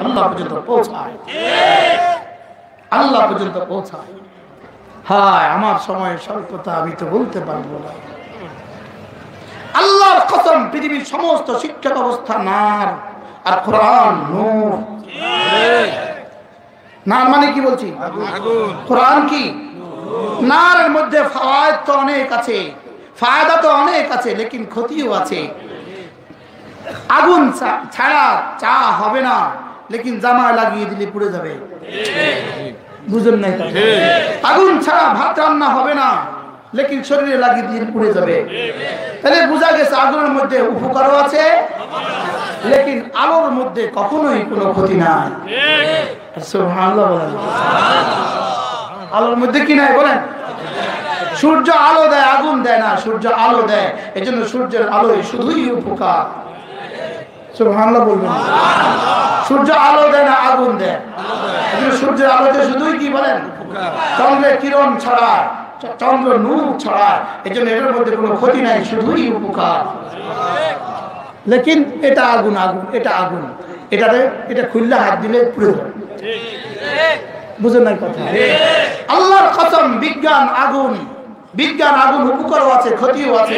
আল্লাহ পর্যন্ত পৌঁছায়, আল্লাহ পর্যন্ত পৌঁছায়। হায় আমার সময় স্বল্পতা, আমি তো বলতে পারবো না। আল্লাহর কসম, পৃথিবীর সমস্ত শিক্ষা ব্যবস্থা নার আর কোরআন নূর। নার মানে কি বলছি? কোরআন কি? নারের মধ্যে ফাওয়ায়েদ তো অনেক আছে, ফায়দা তো অনেক আছে, লেকিন ক্ষতিও আছে। আগুন ছাড়া চা হবে না, লেকিন জামায় লাগিয়ে দিলে পুড়ে যাবে। বুঝুন নাই? আগুন ছাড়া ভাত রান্না হবে না, লেকিন শরীরে লাগিয়ে দিলে পুড়ে যাবে। তাহলে বোঝা গেছে আগুনের মধ্যে উপকারও আছে, লেকিন আলোর মধ্যে কখনোই কোনো ক্ষতি নাই। সুবহানাল্লাহ বলেন। আলোর মধ্যে কি নাই বলেন? সূর্য আলো দেয়, আগুন দেয় না, সূর্য আলো দেয়। এজন্য সূর্যের আলোয় শুধুই উপকার। সুবহানাল্লাহ বলবেন। সূর্য আলো দেয় না, আগুন দেয়। এজন্য সূর্যের আলোতে শুধুই কি বলেন? চন্দ্রের কিরণ ছড়ায়, চন্দ্র নূর ছড়ায়। এজন্য এটার মধ্যে কোনো ক্ষতি নাই, শুধুই উপকার। লেকিন এটা আগুন, আগুন এটা আগুন, এটা খুললে হাত দিলে পুড়ে যাবে। বুঝেন নাই কথা? আল্লাহর কসম, বিজ্ঞান আগুন, বিজ্ঞান আগুন উপকারও আছে, ক্ষতিও আছে।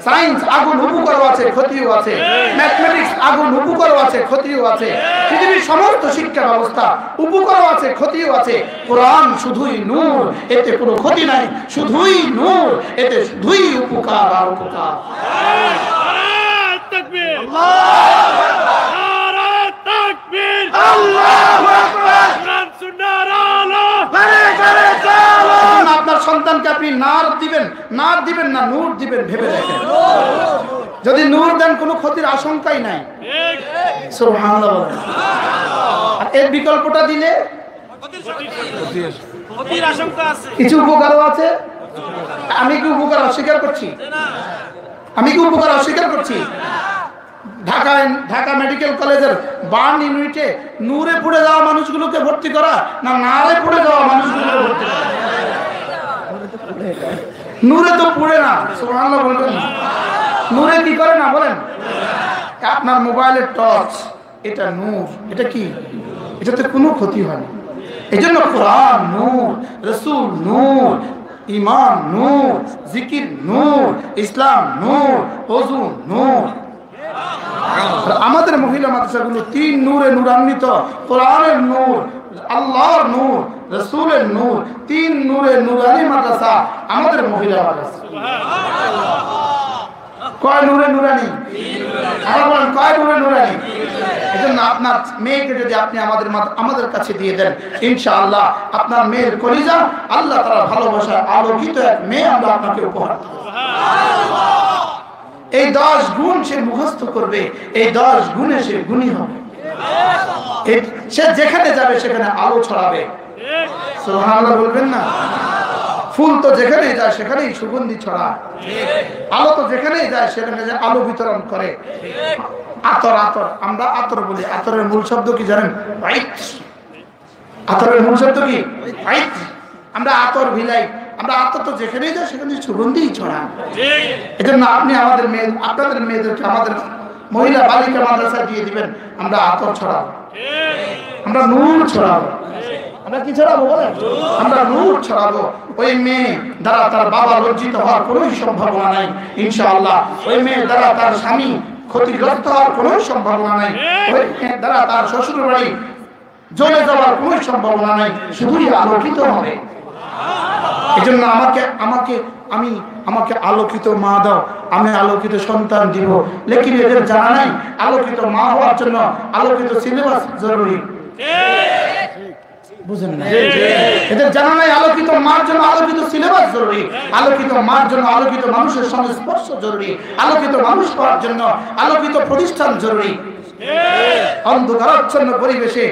সায়েন্স আগুন উপকারও আছে, ক্ষতিও আছে। ম্যাথমেটিক্স আগুন উপকারও আছে, ক্ষতিও আছে। পৃথিবীর সমস্ত শিক্ষা ব্যবস্থা উপকারও আছে, ক্ষতিও আছে। কোরআন শুধুই নূর, এতে কোনো ক্ষতি নাই, শুধুই নূর, এতে শুধুই উপকার আর উপকার। তাকবীর, আল্লাহু আকবার, নারে তাকবীর, আল্লাহু আকবার, কোরআন সুন্নাহর আলো ঘরে ঘরে চলো। আপনার সন্তানকে আপনি নার দিবেন, নার দিবেন না নূর দিবেন, ভেবে দেখেন। যদি নূর দেন কোনো ক্ষতির আশঙ্কাই নাই। সুবহানাল্লাহ বলেন। আর এর বিকল্পটা দিলে ক্ষতির আশঙ্কা আছে, কিছু উপকারও আছে। আমি কি উপকার অস্বীকার করছি? আমি কি উপকার অস্বীকার করছি? ঢাকা মেডিকেল কলেজের বার্ন ইউনিটে নূরে পুড়ে যাওয়া মানুষগুলোকে ভর্তি করা না নারে পুড়ে যাওয়া মানুষগুলোকে ভর্তি করা? নূরে তো পুড়ে না। সুবহানাল্লাহ বলবেন। নূরে কি করে না বলেন? আপনার মোবাইলের টর্চ, এটা নূর। এটা কি? এটাতে কোনো ক্ষতি হয় না। এজন্য কোরআন নূর, রাসূল নূর, ঈমান নূর, জিকির নূর, ইসলাম নূর, ওযু নূর। আমাদের মহিলা মাদ্রাসাগুলো 3 নূরে নূরান্বিত। কোরআনের নূর, আল্লাহর নূর, রাসূলের নূর, 3 নূরে নূরানি মাদ্রাসা আমাদের মহিলা মাদ্রাসা। কয় নূরে নূরানি? আবার বলেন, কয় নূরে নূরানি? এজন্য আপনার মেয়েকে যদি আপনি আমাদের কাছে দিয়ে দেন, ইনশাআল্লাহ আপনার মেয়ের কলিজা আল্লাহ তাআলা ভালোবাসার আলোকিত এক মেয়ে আমরা আপনাকে উপহার দেব। এই 10 গুণ সে মুখস্থ করবে, এই 10 গুণে সে গুণী হবে। সে যেখানে যাবে সেখানে আলো ছড়াবে। সুবহানাল্লাহ বলবেন না? ফুল তো যেখানেই যায় সেখানেই সুগন্ধি ছড়ায়। আলো তো যেখানেই যায় সেখানে আলো বিতরণ করে। আতর, আতর আমরা আতর বলি। আতরের মূল শব্দ কি জানেন? আতরের মূল শব্দ কি? আমরা আতর ভিলাই। আমরা আতর তো যেখানেই যায় সেখানে সুগন্ধি ছড়ায়। এজন্য আপনি আমাদের আপনাদের মেয়েদেরকে আমাদের মহিলা বালিকা মাদ্রাসায় দিয়ে দিবেন। আমরা আতর ছড়াবো, আমরা নূর ছড়াবো। আমরা কি ছড়াবো বলেন? আমরা নূর ছড়াবো। ওই মেয়ে দ্বারা তার বাবা লজ্জিত হওয়ার কোনো সম্ভাবনা নাই ইনশাআল্লাহ। ওই মেয়ে দ্বারা তার স্বামী ক্ষতিগ্রস্ত হওয়ার কোনো সম্ভাবনা নাই। ওই মেয়ে দ্বারা তার শ্বশুর বাড়ি জ্বলে যাওয়ার কোনো সম্ভাবনা নাই। শুধুই আলোকিত হবে। এজন্য আমাকে আলোকিত মা দাও, আমি আলোকিত সন্তান দিব। লেকিন এদের জানা নাই আলোকিত মা হওয়ার জন্য আলোকিত সিলেবাস জরুরি। বুঝেন না? এদের জানা নাই আলোকিত মার জন্য আলোকিত সিলেবাস জরুরি। আলোকিত মার জন্য আলোকিত মানুষের সঙ্গে স্পর্শ জরুরি। আলোকিত মানুষ হওয়ার জন্য আলোকিত প্রতিষ্ঠান জরুরি। অন্ধকারাচ্ছন্ন পরিবেশে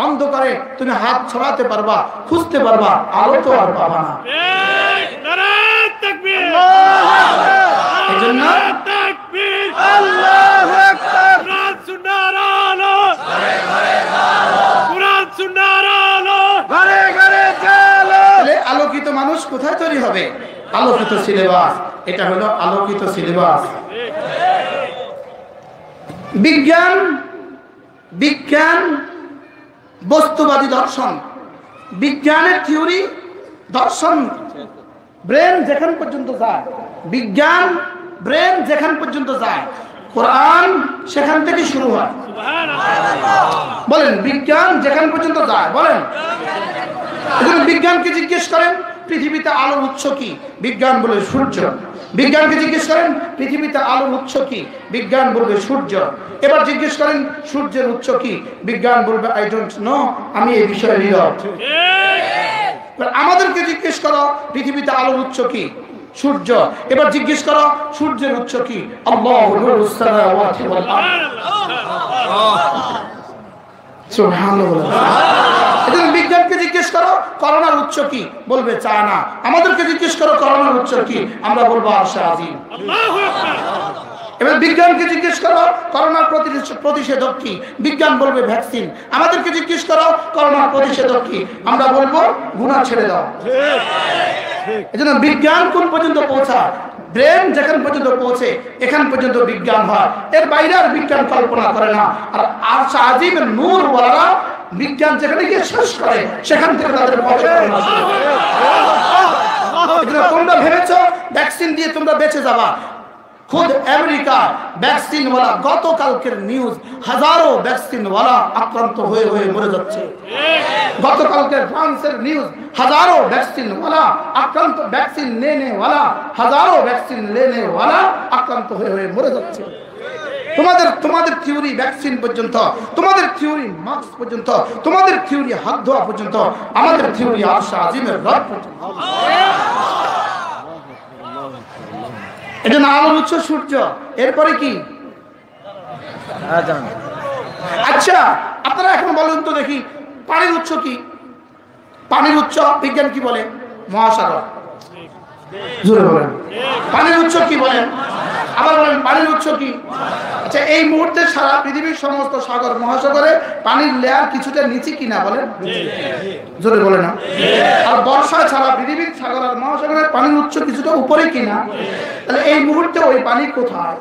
অন্ধকারে তুমি হাত ছড়াতে পারবা, খুঁজতে পারবা, আলো তো আর পাবা না। এজন্য আল্লাহু আকবার, কোরআন সুন্নাহর আলো ঘরে ঘরে চলো, কোরআন সুন্নাহর আলো ঘরে ঘরে চলো। আলোকিত মানুষ কোথায় তৈরি হবে? আলোকিত সিলেবাস। এটা হলো আলোকিত সিলেবাস। বিজ্ঞান বিজ্ঞান বস্তুবাদী দর্শন, বিজ্ঞানের থিওরি, দর্শন ব্রেন যেখান পর্যন্ত যায়, বিজ্ঞান ব্রেন যেখান পর্যন্ত যায়, কোরআন সেখান থেকে শুরু হয়। বলেন বিজ্ঞান যেখান পর্যন্ত যায়, বলেন। বিজ্ঞানকে জিজ্ঞেস করেন পৃথিবীতে আলোর উৎস কি, বিজ্ঞান বলে সূর্য। বিজ্ঞানকে জিজ্ঞেস করেন পৃথিবীতে আলোর উৎস কি, বিজ্ঞান বলবে সূর্য। এবার জিজ্ঞেস করেন সূর্যের উৎস কি, বিজ্ঞান বলবে আই ডোন্ট নো, আমি এই বিষয়ে নীরব। আমাদেরকে জিজ্ঞেস করো পৃথিবীতে আলোর উৎস কি, সূর্য। এবার জিজ্ঞেস করো সূর্যের উৎস কি, আল্লাহু নূরুস সামাওয়াতি ওয়াল আরদ। সুবহানাল্লাহ। এজন্য বিজ্ঞানকে জিজ্ঞেস করো করোনার উৎস কি, বলবে চায়না। আমাদেরকে জিজ্ঞেস করো করোনার উৎস কি, আমরা বলবো আরশে আজিম। আল্লাহু আকবার। এবার বিজ্ঞানকে জিজ্ঞেস করো করোনার প্রতিষেধক কি, বিজ্ঞান বলবে ভ্যাকসিন। আমাদেরকে জিজ্ঞেস করো করোনার প্রতিষেধক কি, আমরা বলবো গুনাহ ছেড়ে দাও। এজন্য বিজ্ঞান কোন পর্যন্ত পৌঁছায়, ব্রেন যেখান পর্যন্ত পৌঁছে এখান পর্যন্ত বিজ্ঞান হয়, এর বাইরে আর বিজ্ঞান কল্পনা করে না। আর আরশে আজিমের নূর ওয়ালা বিজ্ঞান যেখানে গিয়ে শেষ করে সেখান থেকে তাদের তোমরা ভেবেছো ভ্যাকসিন দিয়ে তোমরা বেঁচে যাবা। খুদ আমেরিকা ভ্যাকসিনওয়ালা, গতকালকের নিউজ, হাজারো ভ্যাকসিনওয়ালা আক্রান্ত হয়ে হয়ে মরে যাচ্ছে। গতকালকের ফ্রান্সের নিউজ, হাজারো ভ্যাকসিনওয়ালা আক্রান্ত, ভ্যাকসিন নেনেওয়ালা, হাজারো ভ্যাকসিন লেনেওয়ালা আক্রান্ত হয়ে হয়ে মরে যাচ্ছে। তোমাদের থিওরি ভ্যাকসিন পর্যন্ত, তোমাদের থিওরি মাস্ক পর্যন্ত, তোমাদের থিওরি হাত ধোয়া পর্যন্ত, আমাদের থিওরি আরশে আজিমের রব পর্যন্ত। এটা না আলোর উৎস সূর্য, এরপরে কি? আচ্ছা আপনারা এখন বলুন তো দেখি পানির উৎস কি? পানির উৎস বিজ্ঞান কি বলে? মহাসাগর। জোরে বলেন পানির উৎস কি বলেন? আবার বলেন পানির উৎস কি? আচ্ছা এই মুহূর্তে সারা পৃথিবীর সমস্ত সাগর মহাসাগরে পানির লেয়ার কিছুটা নিচে কিনা বলেন? জোরে বলে না। আর বর্ষায় সারা পৃথিবীর সাগর আর মহাসাগরের পানির উৎস কিছুটা উপরে কিনা? তাহলে এই মুহূর্তে ওই পানি কোথায়?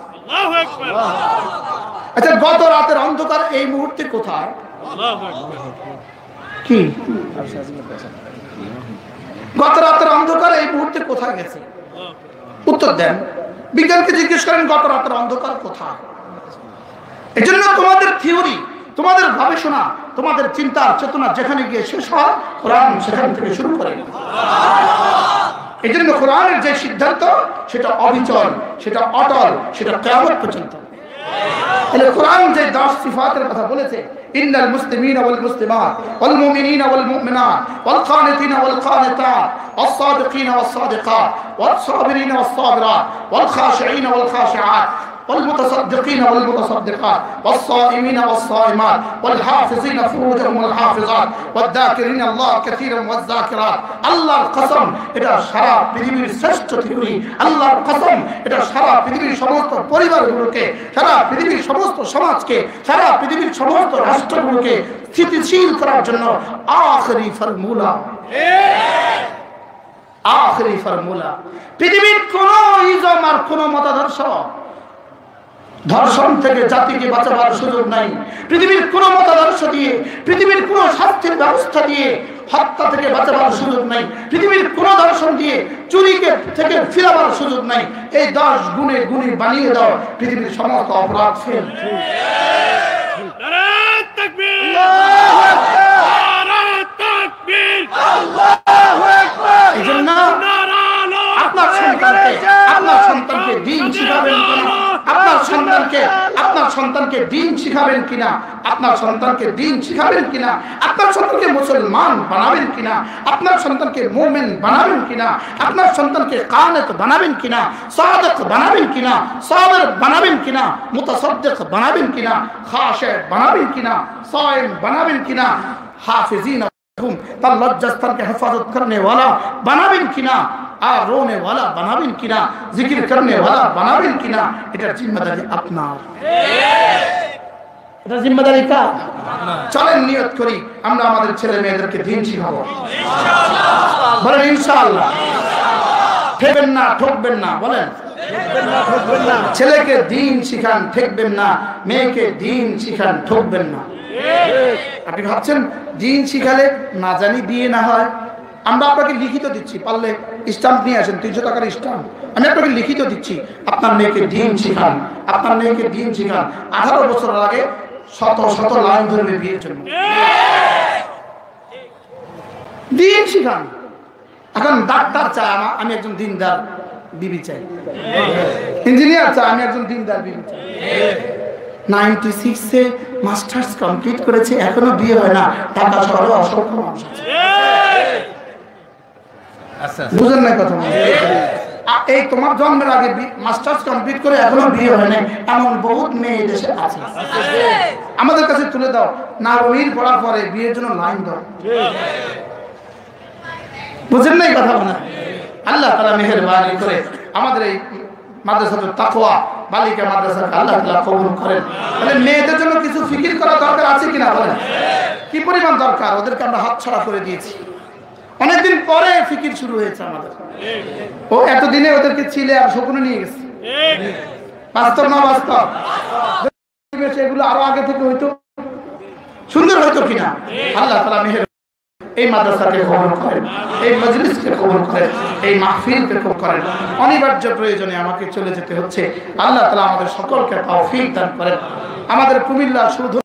আচ্ছা গত রাতের অন্ধকার এই মুহূর্তে কোথায়? কি গত রাতের অন্ধকার এই মুহূর্তে কোথায় গেছে? উত্তর দেন। বিজ্ঞানকে জিজ্ঞেস করেন গত রাতের অন্ধকার কোথায়? এজন্য তোমাদের থিওরি, তোমাদের গবেষণা, তোমাদের চিন্তার চেতনা যেখানে গিয়ে শেষ হয় কোরআন সেখান থেকে শুরু করে। এজন্য কোরআনের যে সিদ্ধান্ত সেটা অবিচল, সেটা অটল, সেটা কিয়ামত পর্যন্ত। তাহলে কোরআন যে 10 সিফাতের কথা বলেছে, ইন্নাল মুসলিমিনা ওয়াল মুসলিমাত ওয়াল মুমিনিনা ওয়াল মুমিনাত ওয়াল কানিতিনা ওয়াল কানিতাত ওয়াস সাদিকিনা ওয়াস সাদিকাত ওয়াস সাবিরিনা ওয়াস সাবিরাত ওয়াল খাশিঈনা ওয়াল খাশিআত والمتصدقين والمتصدقات والصائمين والصائمات والحافظين فروجهم والحافظات والذاكرين الله كثيرا والذاكرات। আল্লাহর কসম এটা সারা পৃথিবীর শ্রেষ্ঠ থিওরি। আল্লাহর কসম এটা সারা পৃথিবীর সমস্ত পরিবারগুলোকে, সারা পৃথিবীর সমস্ত সমাজকে, সারা পৃথিবীর সমস্ত রাষ্ট্রগুলোকে স্থিতিশীল করার জন্য আখেরি ফর্মুলা, আখেরি ফর্মুলা। পৃথিবীর কোন ইজম আর কোন মতাদর্শ ধর্ষণ থেকে জাতিকে বাঁচাবার সুযোগ নাই। পৃথিবীর কোন মতাদর্শ দিয়ে, পৃথিবীর কোন শাস্তির ব্যবস্থা দিয়ে হত্যা থেকে বাঁচাবার সুযোগ নাই। পৃথিবীর কোন দর্শন দিয়ে চুরিকে থেকে ফিরাবার সুযোগ নাই। এই 10 গুণে গুণে বানিয়ে দাও, পৃথিবীর সমস্ত অপরাধ ফেল। নারে তাকবীর, আল্লাহু আকবার, নারে তাকবীর, আল্লাহু আকবার। এজন্য আপনার সন্তানকে দ্বীন শিখাবেন কিনা? আপনার সন্তানকে দ্বীন শিখাবেন কিনা? আপনার সন্তানকে দ্বীন শিখাবেন কিনা? আপনার সন্তানকে মুসলমান বানাবেন কিনা? আপনার সন্তানকে মুমিন বানাবেন কিনা? আপনার সন্তানকে কানিত বানাবেন কিনা? সাদিক বানাবেন কিনা? সাবির বানাবেন কিনা? মুতাসাদ্দিক বানাবেন কিনা? খাশি বানাবেন কিনা? সাইম বানাবেন কিনা? হাফিজিনা তার লজ্জাস্থানকে হেফাজত করনে ওয়ালা বানাবেন কিনা? আর রোনে ওয়ালা বানাবেন কিনা? জিকির করনে ওয়ালা বানাবেন কিনা? এটা জিম্মেদারি আপনার। এটা জিম্মেদারি কার? চলেন নিয়ত করি আমরা আমাদের ছেলে মেয়েদেরকে দ্বীন শিখাবো। বলেন ইনশাআল্লাহ। ঠকবেন না, ঠকবেন না, বলেন ছেলেকে দ্বীন শিখান, ঠকবেন না। মেয়েকে দ্বীন শিখান, ঠকবেন না। আপনি ভাবছেন দিন শিখালে না জানি বিয়ে না হয়? আমরা আপনাকে লিখিত দিচ্ছি, পারলে স্টাম্প নিয়ে আসেন, 300 টাকার স্টাম্প। আমি আপনাকে লিখিত দিচ্ছি, আপনার মেয়েকে দিন শিখান, আপনার মেয়েকে দিন শিখান। 18 বছর আগে শত শত লাইন ধরবে বিয়ের জন্য। দিন শিখান। এখন ডাক্তার চায় আমি একজন দিনদার বিবি চাই, ইঞ্জিনিয়ার চায় আমি একজন দিনদার বিবি চাই। 96-এ মাস্টার্স কমপ্লিট করেছে, এখনো বিয়ে হয় না। ঢাকা শহরে অসংখ্য মানুষ আছে, বুঝেন না কথা? এই তোমার জন্মের আগে মাস্টার্স কমপ্লিট করে এখনো বিয়ে হয় না, এমন বহুত মেয়ে দেশে আছে। আমাদের কাছে তুলে দাও, না ওইল পড়ার পরে বিয়ের জন্য লাইন দাও। বুঝেন না এই কথা? না, আল্লাহ তাআলা মেহেরবানি করে আমাদের এই মাদ্রাসাতুল তাকওয়া বালিকা মাদ্রাসাকে আল্লাহ তাআলা কবুল করেন। তাহলে মেয়েদের জন্য কিছু ফিকির করা দরকার আছে কিনা বলেন? কি পরিমাণ দরকার? ওদেরকে আমরা হাতছাড়া করে দিয়েছি। অনেকদিন পরে ফিকির শুরু হয়েছে আমাদের। ও এতদিনে ওদেরকে ছিলে আর শকুনে নিয়ে গেছে। বাস্তব না বাস্তব? এগুলো আরো আগে থেকে হইতো, সুন্দর হইতো কিনা? আল্লাহ তাআলা মেহের এই মাদ্রাসাকে কবুল করেন, এই মজলিসকে কবুল করেন, এই মাহফিলকে কবুল করেন। অনিবার্য প্রয়োজনে আমাকে চলে যেতে হচ্ছে। আল্লাহ তাআলা আমাদের সকলকে তৌফিক দান করেন। আমাদের কুমিল্লা শুধু